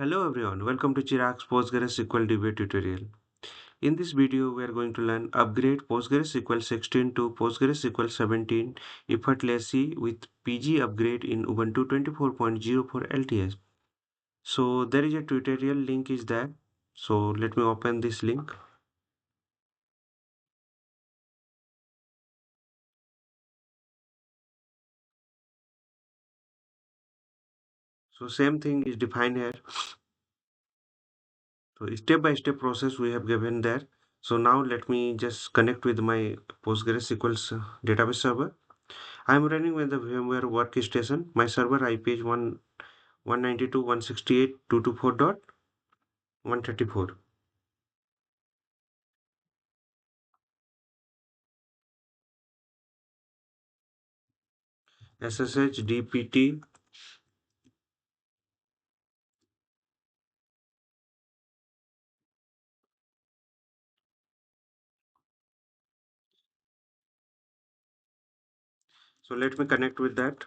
Hello everyone, welcome to Chirag's PostgreSQL DBA tutorial. In this video, we are going to learn upgrade PostgreSQL 16 to PostgreSQL 17 effortlessly with PG upgrade in Ubuntu 24.04 LTS. So there is a tutorial link is there. So let me open this link. So same thing is defined here. So step by step process we have given there. So now let me just connect with my PostgreSQL database server. I am running with the VMware workstation. My server IP is 192.168.224.134. SSH DPT. So let me connect with that.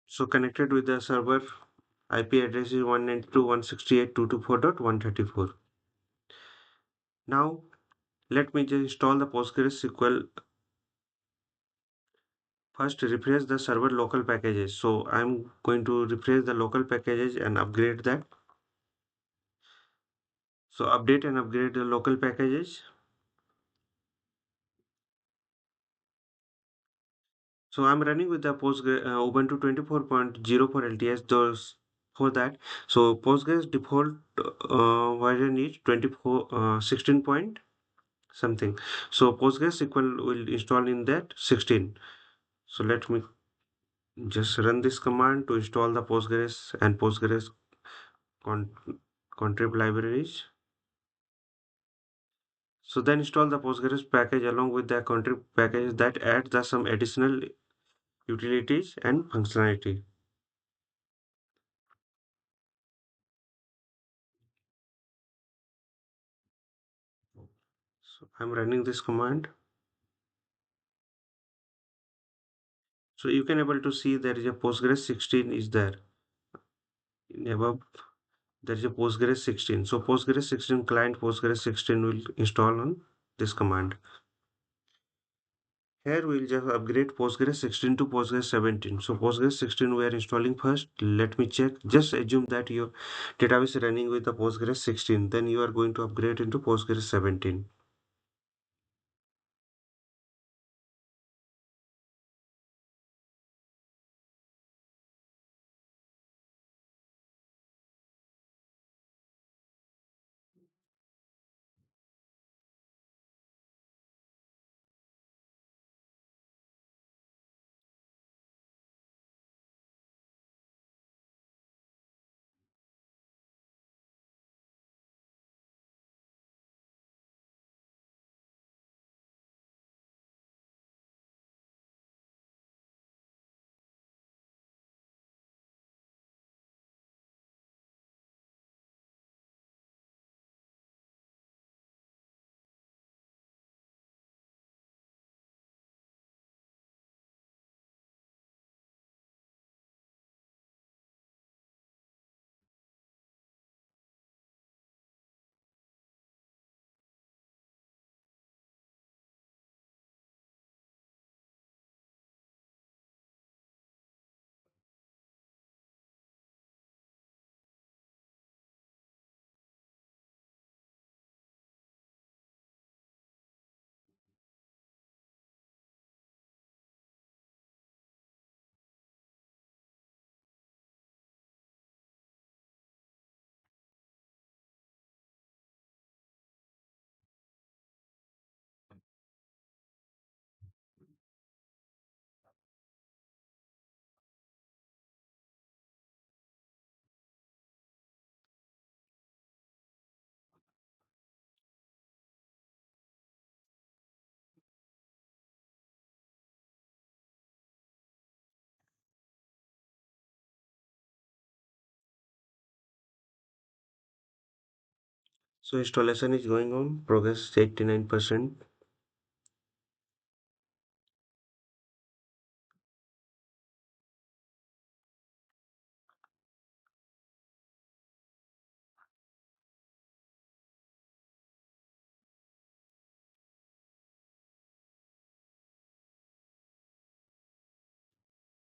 So connected with the server IP address is 192.168.224.134. Now let me just install the PostgreSQL. First refresh the server local packages. So I'm going to refresh the local packages and upgrade that. So update and upgrade the local packages. So I'm running with the Ubuntu 24.04 LTS those for that. So Postgres default version is 24 16 point something. So PostgreSQL will install in that 16. So let me just run this command to install the Postgres and Postgres con contrib libraries. So then install the Postgres package along with the contrib package that adds the some additional utilities and functionality. So I'm running this command. So you can able to see there is a Postgres 16 is there. In above there is a Postgres 16. So Postgres 16 client Postgres 16 will install on this command. Here we will just upgrade Postgres 16 to Postgres 17. So Postgres 16 we are installing first. Let me check. Just assume that your database is running with the Postgres 16. Then you are going to upgrade into Postgres 17. So installation is going on, progress 89%.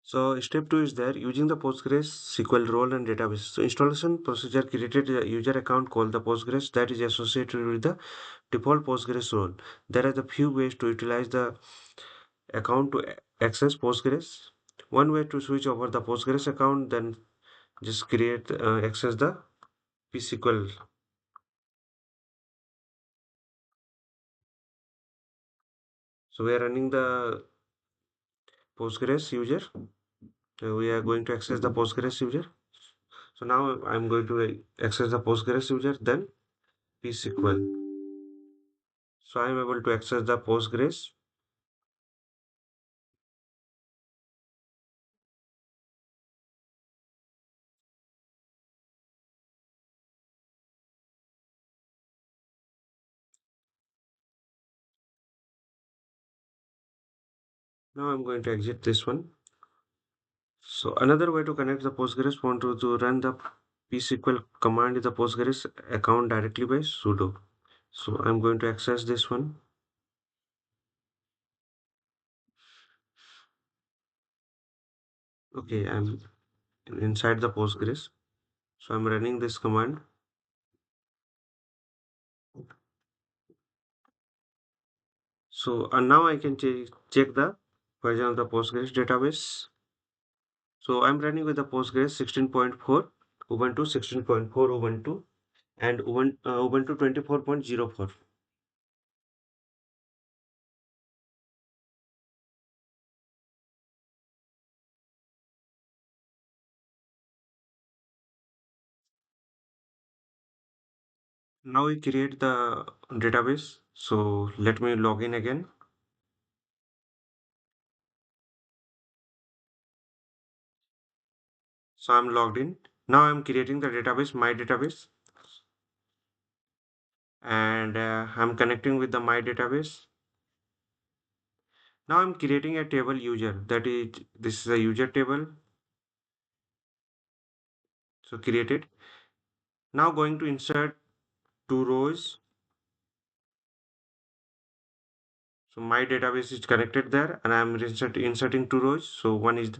So step 2 is there, using the PostgreSQL role and database. So installation procedure created a user account called the Postgres that is associated with the default Postgres role. There are the few ways to utilize the account to access Postgres. One way to switch over the Postgres account, then just create access the pSQL. So we are running the Postgres user. We are going to access the Postgres user. So now I'm going to access the Postgres user, then pSQL. So I'm able to access the Postgres. Now I'm going to exit this one. So another way to connect the Postgres want to run the pSQL command in the Postgres account directly by sudo. So I'm going to access this one. Okay, I'm inside the Postgres. So I'm running this command. So and now I can check the version of the Postgres database. So I'm running with the Postgres 16.4, Ubuntu 16.4 Ubuntu, and Ubuntu 24.04. Now we create the database. So let me log in again. So I'm logged in. Now I'm creating the database, my database, and I'm connecting with the my database. Now I'm creating a table user. That is, this is a user table. So created. Now going to insert two rows. So my database is connected there, and I'm inserting two rows. So one is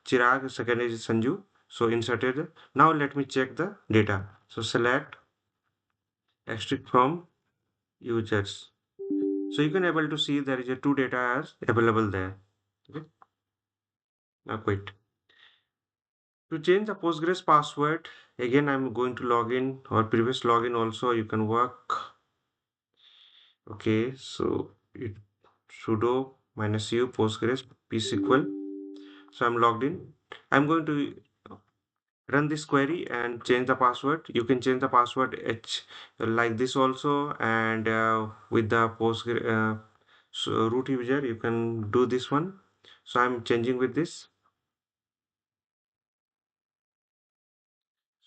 Chirag, second is Sanju. So inserted. Now let me check the data. So select extract from users. So you can able to see there is a two data as available there. Okay. Now quit. To change the Postgres password, again I'm going to log in or previous login also you can work. Okay, so it sudo -u Postgres pSQL. So I'm logged in. I'm going to run this query and change the password. You can change the password like this also, and with the Postgres so root user you can do this one. So I'm changing with this.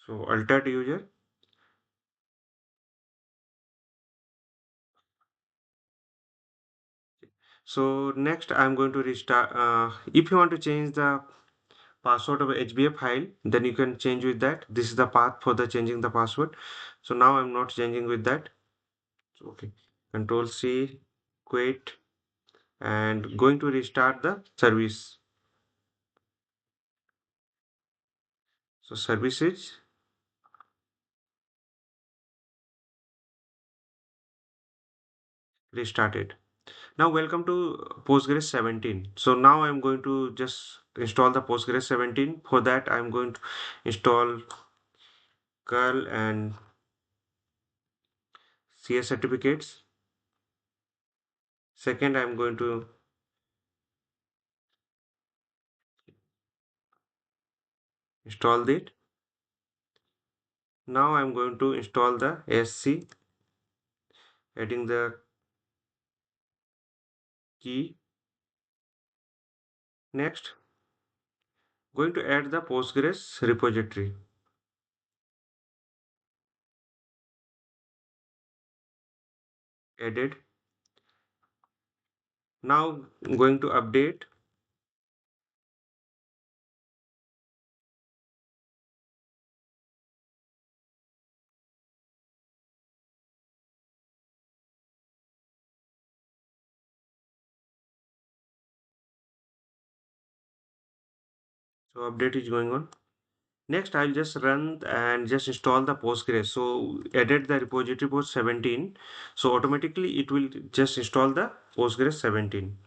So altered user. So next I'm going to restart. If you want to change the password of a HBA file, then you can change with that. This is the path for the changing the password. So now I'm not changing with that. So, okay, Control C, quit, and going to restart the service. So services restarted. Now welcome to Postgres 17. So now I'm going to just install the Postgres 17. For that I'm going to install curl and CS certificates. Second, I'm going to install it. Now I'm going to install the SC, adding the key. Next, going to add the Postgres repository. added. Now I'm going to update. So update is going on. Next, I'll just run and just install the Postgres. So edit the repository for 17. So automatically it will just install the Postgres 17.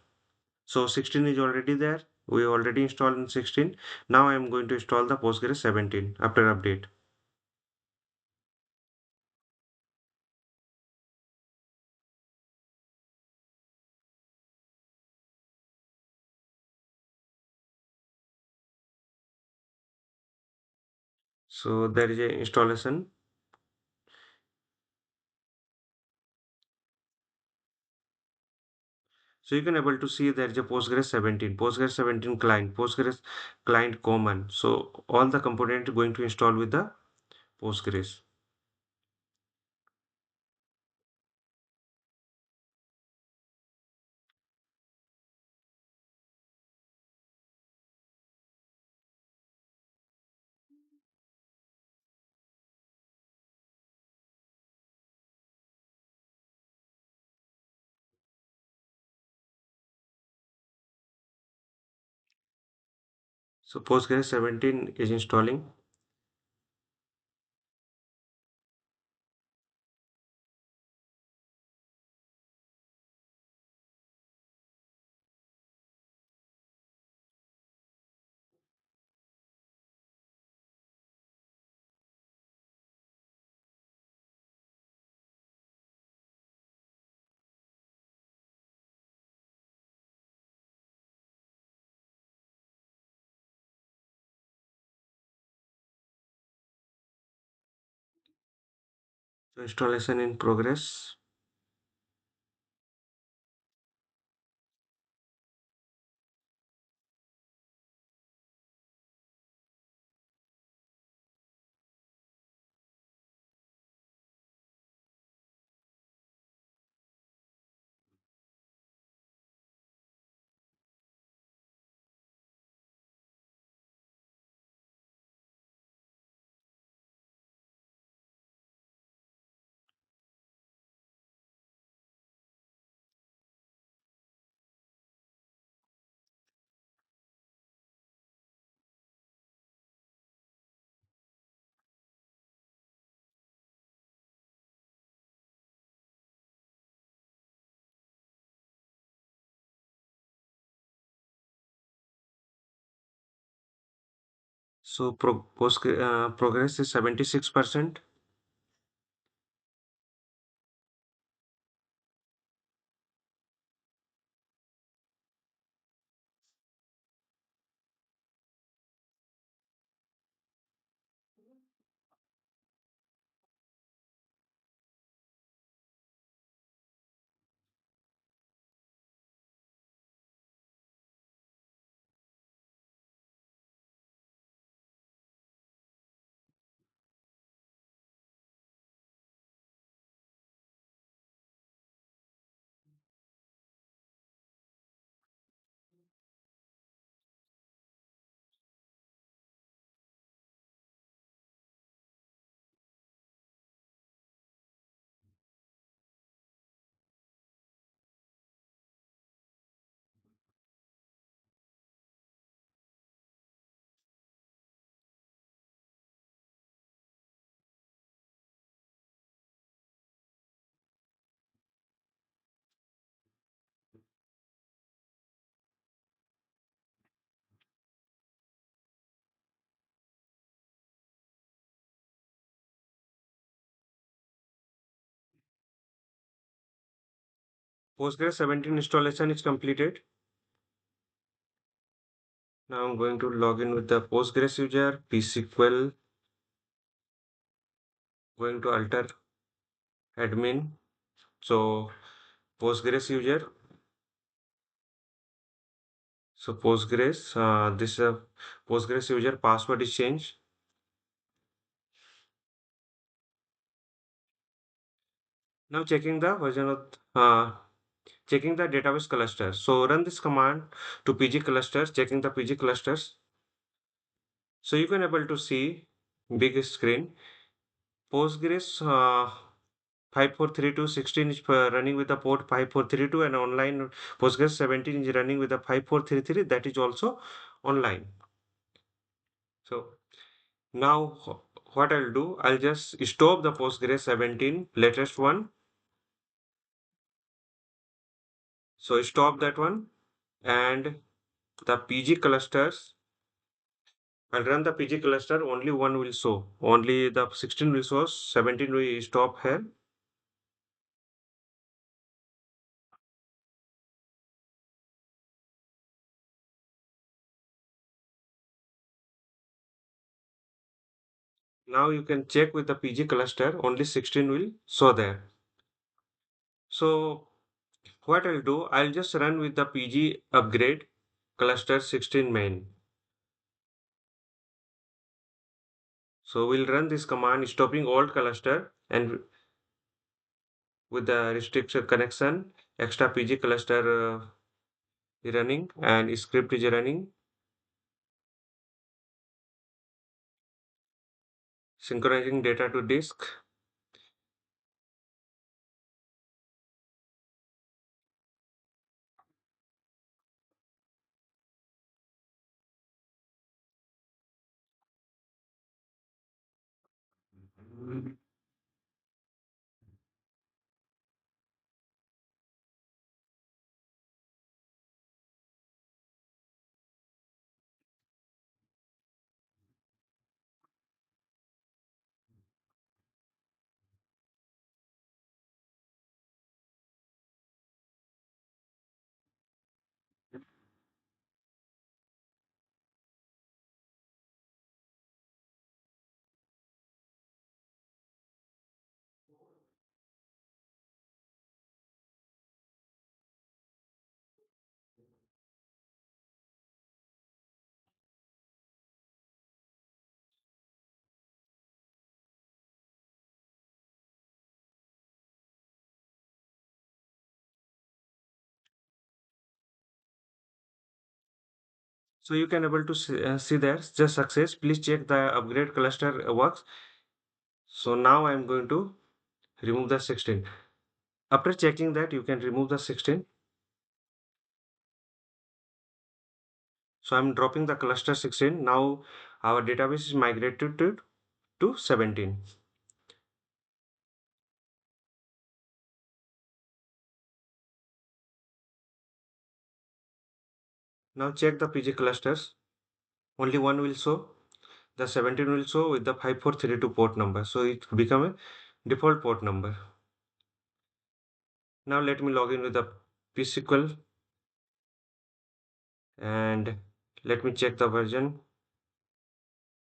So 16 is already there. We already installed in 16. Now I am going to install the Postgres 17 after update. So there is a installation. So you can able to see there is a Postgres 17, Postgres 17 client, Postgres client common. So all the component going to install with the Postgres. So Postgres 17 is installing. So installation in progress. So progress is 76%. Postgres 17 installation is completed. Now I'm going to log in with the Postgres user, pSQL, going to alter admin. So Postgres user. So Postgres, this Postgres user password is changed. Now checking the database cluster. So run this command to PG clusters, checking the PG clusters. So you can able to see big screen. Postgres 543216 is running with the port 5432, and online Postgres 17 is running with the 5433, that is also online. So now what I'll do, I'll just stop the Postgres 17 latest one. So stop that one, and the PG clusters, I'll run the PG cluster, only one will show. Only the 16 will show, 17 will stop here. Now you can check with the PG cluster, only 16 will show there. So what I'll do, I'll just run with the PG upgrade cluster 16 main. So we'll run this command stopping old cluster, and with the restricted connection, extra PG cluster running and script is running. Synchronizing data to disk. So you can able to see there just success. Please check the upgrade cluster works. So now I'm going to remove the 16. After checking that, you can remove the 16. So I'm dropping the cluster 16. Now our database is migrated to 17. Now check the PG clusters. Only one will show. The 17 will show with the 5432 port number. So it become a default port number. Now let me log in with the PSQL, and let me check the version.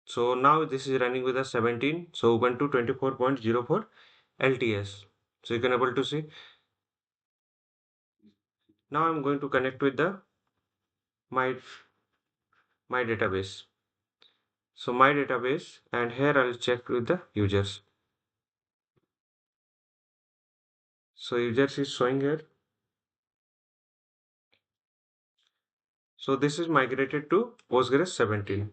So now this is running with a 17. So Ubuntu 24.04 LTS. So you can able to see. Now I'm going to connect with the my my database. So my database, and here I'll check with the users. So users is showing here. So this is migrated to Postgres 17.